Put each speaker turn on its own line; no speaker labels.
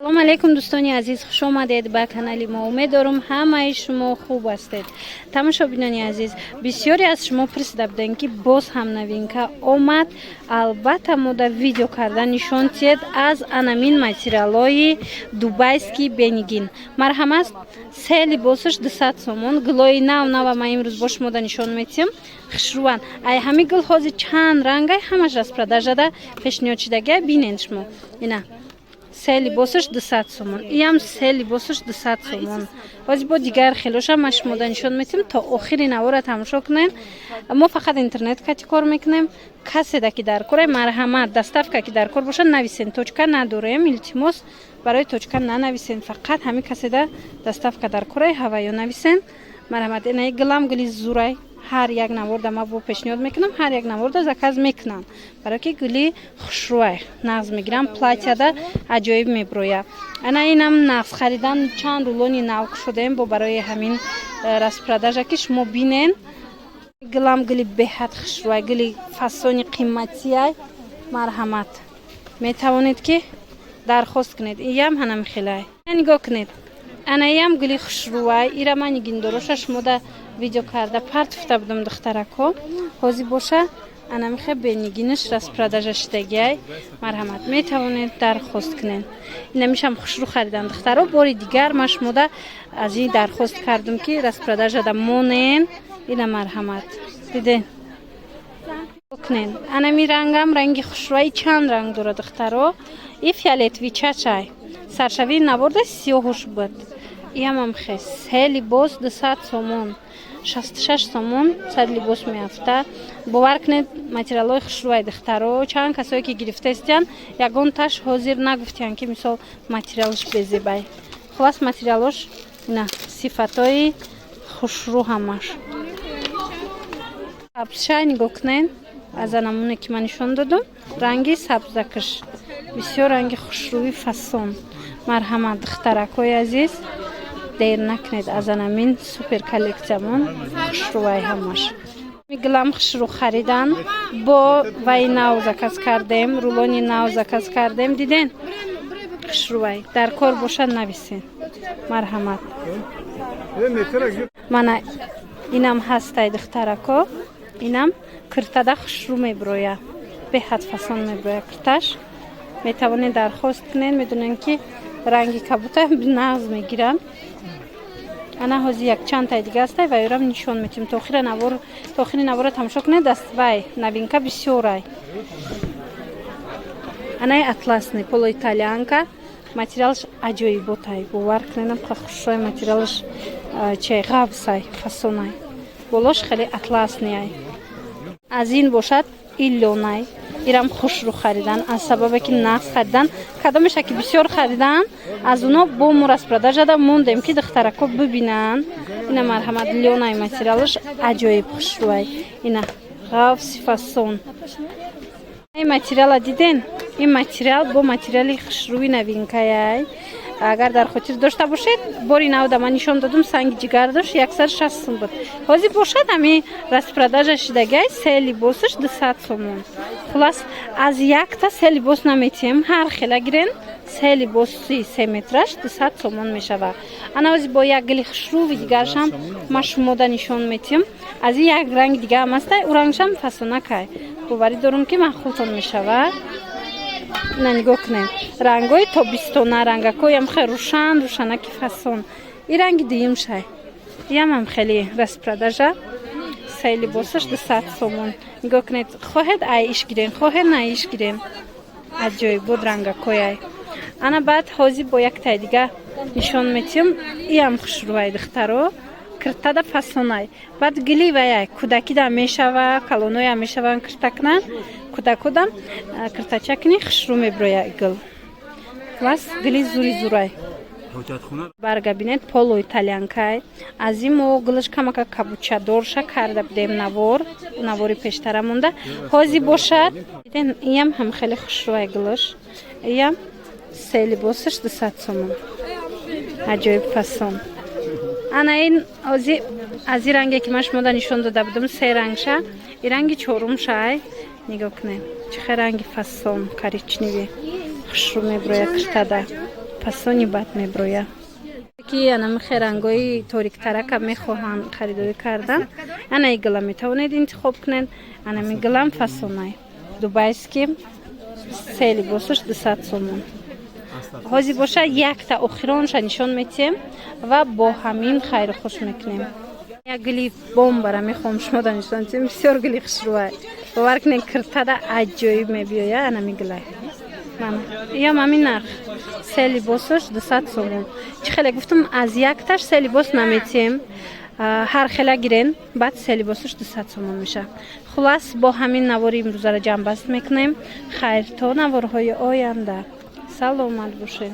салом алейкум дӯстони азиз, хуш омадед ба канали мо. Умеддорам ҳамаи шумо хуб ҳастед. Тамошобинони азиз, бисёре аз шумо пурсида буданд ки боз ҳам новинка омад. Албатта мода видео карда нишон тиҳед аз анамин материалои дубайский бенигин. Марҳамат, се либосаш 200 сомон. Гилои нав ма имрӯз бо шумо да нишон метиҳам. Хишруван ай ҳами гил ҳозир чанд рангай ҳамаш аз продажада пешниҳод шидагия бинед шумо. Ина се либосаш 200 сомон. Иам се либосаш 200 сомон. Ҳозир бо дигар хелоша ма шумо да нишон метиҳам то охири навора тамошо кунед. Мо фақат интернет кати кор мекунем. Каседа ки дар кор марҳамат, доставка ки дар кор боша нависен. Точка надорем, илтимос барои точка нанависен. Фақат ҳами каседа доставка дар кор ҳаваё нависен. Марҳамат, ина гилам гили зурай. Ҳар як наворда ма бо пешниҳод мекунам, ҳар як наворда заказ мекунам. Барои ки гули хушрӯй нағз мегирам, платьяда аҷоиб меброя. Ана инам нағз харидан чанд рулони нав кушодаем бо барои ҳамин распродажа ки шумо бинен. Гилам гули беҳад хушрӯй, гули фасони қиматияй. Марҳамат, метавонед ки дархост кунед. Иям ҳанам хелай. Нигоҳ кунед. Ана иям гули хушрӯй, ира мани гиндороша шумо да видео карда партуфта будам духтарако. Ҳозир боша ана мехе бенигинаш распродажа шидагиай. Марҳамат, метавонед дархост кунед. Ина мишам хушрӯ харидан духтаро. Бори дигар ма шумо да аз ин дархост кардам ки распродажа да монен. Ина марҳамат. Диден? Кунед. Ана ми рангам ранги хушрӯи чанд ранг дора духтаро. И фиолетови чачай. Саршави наворда сиёҳуш буд. Иамам хе се либос 200 сомон. 66 сомон сад либос меафта. Бовар кунед материалои хушрӯи духтаро. Чанд касое ки гирифтестиян ягон таш ҳозир нагуфтиян ки мисол материалш безебай. Хулас материалош ина сифатои хушрӯ ҳамаш. Сабзшай нигоҳ кунед. Аз намуне ки ман нишон додам, ранги сабзакаш. Бисёр ранги хушрӯи фасон. Марҳамат духтаракои азиз, дер накунед аз анамин супер коллексиямон хушрӯи ҳамаш. Мигилам хушрӯ харидан бо вай нав заказ кардем, рулони нав заказ кардем. Диден? Хушрӯи дар кор бошад нависен. Марҳамат. Мана инам ҳастай духтарако. Инам киртада хушрӯ меброя. Беҳад фасон меброя кирташ. Метавонед дархост кунед. Медонед ки ранги кабута нағз мегирам. Ана ҳозир як чанд тай дига астай ва ёрам нишон метим. То охири навора тамошо кунед. Даст вай новинка бисёрай. Ана атласный полуиталианка. Материалш аҷоиботай. Бовар кунедам хушрӯи материалш чай ғавсай, фасонай. Болош хеле атласниай. Аз ин бошад иллёнай. Ирам хушрӯ харидан аз сабабе ки нағз харидан кадомеша ки бисёр харидан аз уно бо мо распродажа да мондем ки духтарако бибинан. Ина марҳамат лёнай материалаш аҷоиб хушрӯй. Ина ғавси фасон. Ин материала диден? Ин материал бо материали хушрӯи новинкаяй. Агар дар хотир дошта бошед, бори навда ман нишон додам санги ҷигар дошт 160 сом буд. Ҳозир бошад ҳами распродажа шидагиай се либосаш 200 сомон. Хулас аз якта се либос наметиҳем, ҳар хела гирен се либоси 3 метраш 200 сомон мешава. Ана ҳозир бо як гили хушрӯви дигаршам ма шумо да нишон метиҳам. Аз ин як ранги дига ҳам астай, у рангшам фасонакай. Боварӣ дорам ки махултон мешава. Ина нигоҳ кунед. Рангои тобистона, рангакоям хе рӯшанаки фасон. И ранги дуюмшай. Иам ҳам хеле распродажа. Се либосаш 200 сомон. Нигоҳ кунед. Хоҳед ай иш гирен, хоҳед на иш гирен. Аҷоибот рангакояй. Ана баъд ҳозир бо як тай дига нишон метиҳам. Иам хушрӯи духтаро. Киртада фасонай. Баъд гили ваяй кӯдакида мешава, калоноя мешаван киртакнан. Кӯдакодам киртачакни хушрӯ меброя гил. Вас гили зурай. Баргабинед поло италианкай. Аз ин мо гилаш камака кабучадорша карда будем навори пештара монда. Ҳозир бошад. Диден иям ҳам хеле хушрӯи гилаш. Иям се либосаш 200 сомон. Аҷоиб фасон. Ана ин ҳозир аз ин ранге ки ман шумо да нишон дода будам се рангша. И ранги чорумшай. Нигоҳ кунед. Чӣ ранги фасон коричневӣ. Хушрӯ меброя киртада. фасони бад меброя ки анам херангои ториктарака мехоҳам харидорӣ кардан ана игла метавонед интихоб кунед ана миглам фасонай дубайски се либосаш 200 сомон ҳозир боша якта охиронша нишон метиҳем ва бо ҳамин хайрухуш мекунем як гили бомбара мехоҳам шумо данишон бисёр гили хушрӯа бовар кунед киртада аҷоиб мебиёя ана миглай ям ҳамин нарх се либосаш 200 сомон чӣ хеле гуфтам аз якташ се либос наметиҳем ҳар хела гирен баъд се либосаш 200 сомон меша хулас бо ҳамин навори имрӯзара ҷамъбаст мекунем хайр то наворҳои оянда саломат бошед